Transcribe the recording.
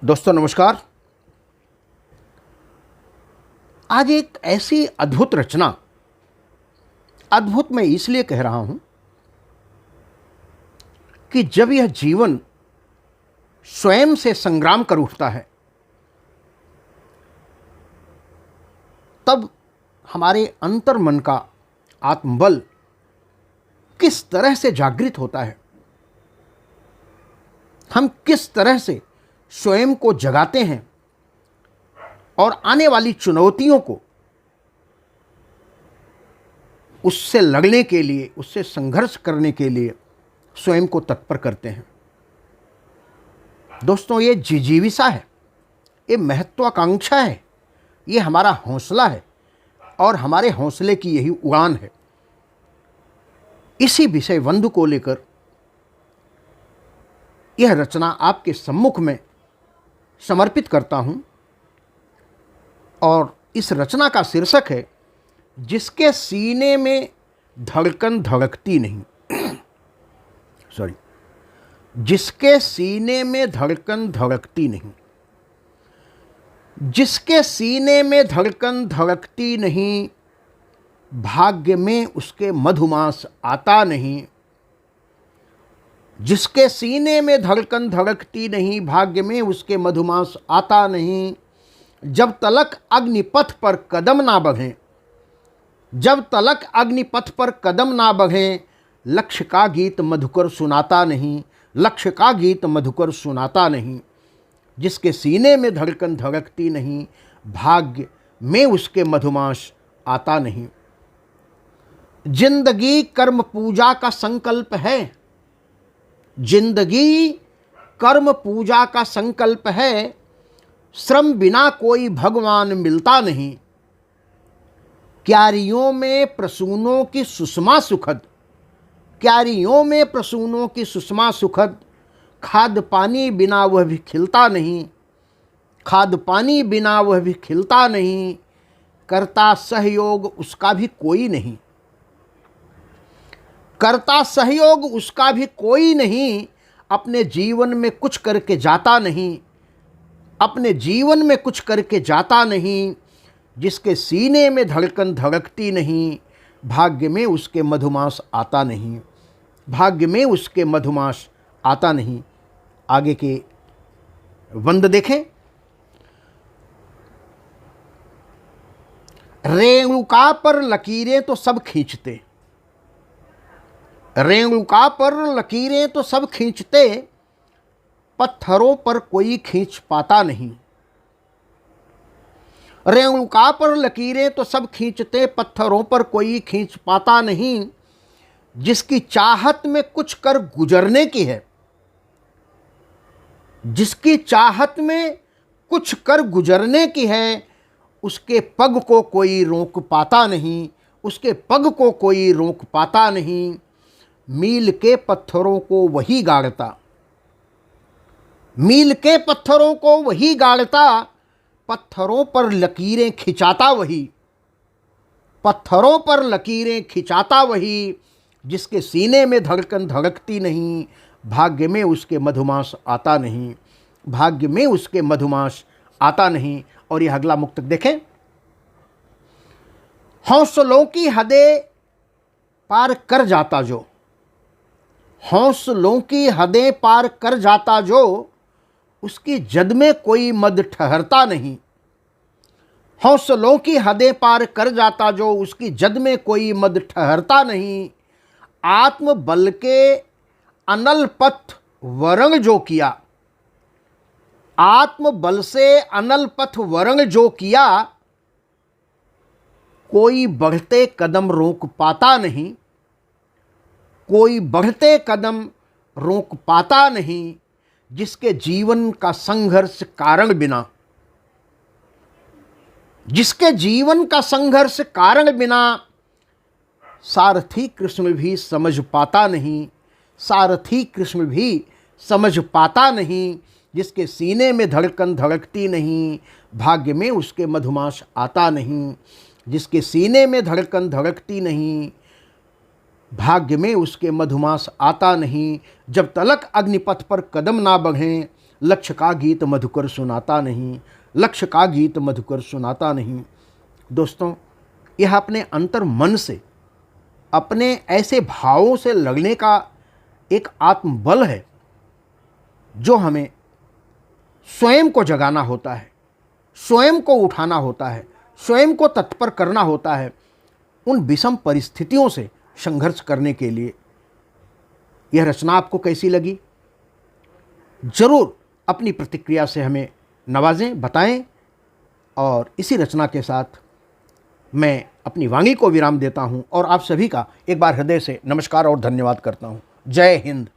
दोस्तों नमस्कार। आज एक ऐसी अद्भुत रचना, अद्भुत मैं इसलिए कह रहा हूं कि जब यह जीवन स्वयं से संग्राम कर उठता है तब हमारे अंतर्मन का आत्मबल किस तरह से जागृत होता है, हम किस तरह से स्वयं को जगाते हैं और आने वाली चुनौतियों को उससे लड़ने के लिए, उससे संघर्ष करने के लिए स्वयं को तत्पर करते हैं। दोस्तों, ये जिजीविसा है, ये महत्वाकांक्षा है, ये हमारा हौसला है और हमारे हौसले की यही उड़ान है। इसी विषय वस्तु को लेकर यह रचना आपके सम्मुख में समर्पित करता हूं और इस रचना का शीर्षक है जिसके सीने में धड़कन धड़कती नहीं सॉरी जिसके सीने में धड़कन धड़कती नहीं। जिसके सीने में धड़कन धड़कती नहीं, भाग्य में उसके मधुमास आता नहीं। जिसके सीने में धड़कन धड़कती नहीं, भाग्य में उसके मधुमास आता नहीं। जब तलक अग्निपथ पर कदम ना बढ़ें, जब तलक अग्निपथ पर कदम ना बढ़ें, लक्ष्य का गीत मधुकर सुनाता नहीं, लक्ष्य का गीत मधुकर सुनाता नहीं। जिसके सीने में धड़कन धड़कती नहीं, भाग्य में उसके मधुमास आता नहीं। जिंदगी कर्म पूजा का संकल्प है, जिंदगी कर्म पूजा का संकल्प है। श्रम बिना कोई भगवान मिलता नहीं। क्यारियों में प्रसूनों की सुषमा सुखद, क्यारियों में प्रसूनों की सुषमा सुखद। खाद पानी बिना वह भी खिलता नहीं, खाद पानी बिना वह भी खिलता नहीं। करता सहयोग उसका भी कोई नहीं, करता सहयोग उसका भी कोई नहीं। अपने जीवन में कुछ करके जाता नहीं, अपने जीवन में कुछ करके जाता नहीं। जिसके सीने में धड़कन धड़कती नहीं, भाग्य में उसके मधुमास आता नहीं, भाग्य में उसके मधुमास आता नहीं। आगे के वंद देखें। रेणुका पर लकीरें तो सब खींचते, रेणुका पर लकीरें तो सब खींचते, पत्थरों पर कोई खींच पाता नहीं। रेणुका पर लकीरें तो सब खींचते, पत्थरों पर कोई खींच पाता नहीं। जिसकी चाहत में कुछ कर गुजरने की है, जिसकी चाहत में कुछ कर गुजरने की है, उसके पग को कोई रोक पाता नहीं, उसके पग को कोई रोक पाता नहीं। मील के पत्थरों को वही गाड़ता, मील के पत्थरों को वही गाड़ता। पत्थरों पर लकीरें खिंचाता वही, पत्थरों पर लकीरें खिंचाता वही। जिसके सीने में धड़कन धड़कती नहीं, भाग्य में उसके मधुमास आता नहीं, भाग्य में उसके मधुमास आता नहीं। और यह अगला मुक्तक देखें। हौसलों की हदें पार कर जाता जो, हौसलों की हदें पार कर जाता जो, उसकी जद में कोई मद ठहरता नहीं। हौसलों की हदें पार कर जाता जो, उसकी जद में कोई मद ठहरता नहीं। आत्म बल के अनल पथ वरंग जो किया, आत्म बल से अनल पथ वरंग जो किया, कोई बढ़ते कदम रोक पाता नहीं, कोई बढ़ते कदम रोक पाता नहीं। जिसके जीवन का संघर्ष कारण बिना, जिसके जीवन का संघर्ष कारण बिना, सारथी कृष्ण भी समझ पाता नहीं, सारथी कृष्ण भी समझ पाता नहीं। जिसके सीने में धड़कन धड़कती नहीं, भाग्य में उसके मधुमास आता नहीं। जिसके सीने में धड़कन धड़कती नहीं, भाग्य में उसके मधुमास आता नहीं। जब तलक अग्निपथ पर कदम ना बढ़ें, लक्ष्य का गीत मधुकर सुनाता नहीं, लक्ष्य का गीत मधुकर सुनाता नहीं। दोस्तों, यह अपने अंतर मन से, अपने ऐसे भावों से लड़ने का एक आत्मबल है जो हमें स्वयं को जगाना होता है, स्वयं को उठाना होता है, स्वयं को तत्पर करना होता है उन विषम परिस्थितियों से संघर्ष करने के लिए। यह रचना आपको कैसी लगी? ज़रूर अपनी प्रतिक्रिया से हमें नवाजें, बताएं। और इसी रचना के साथ मैं अपनी वाणी को विराम देता हूं और आप सभी का एक बार हृदय से नमस्कार और धन्यवाद करता हूं। जय हिंद।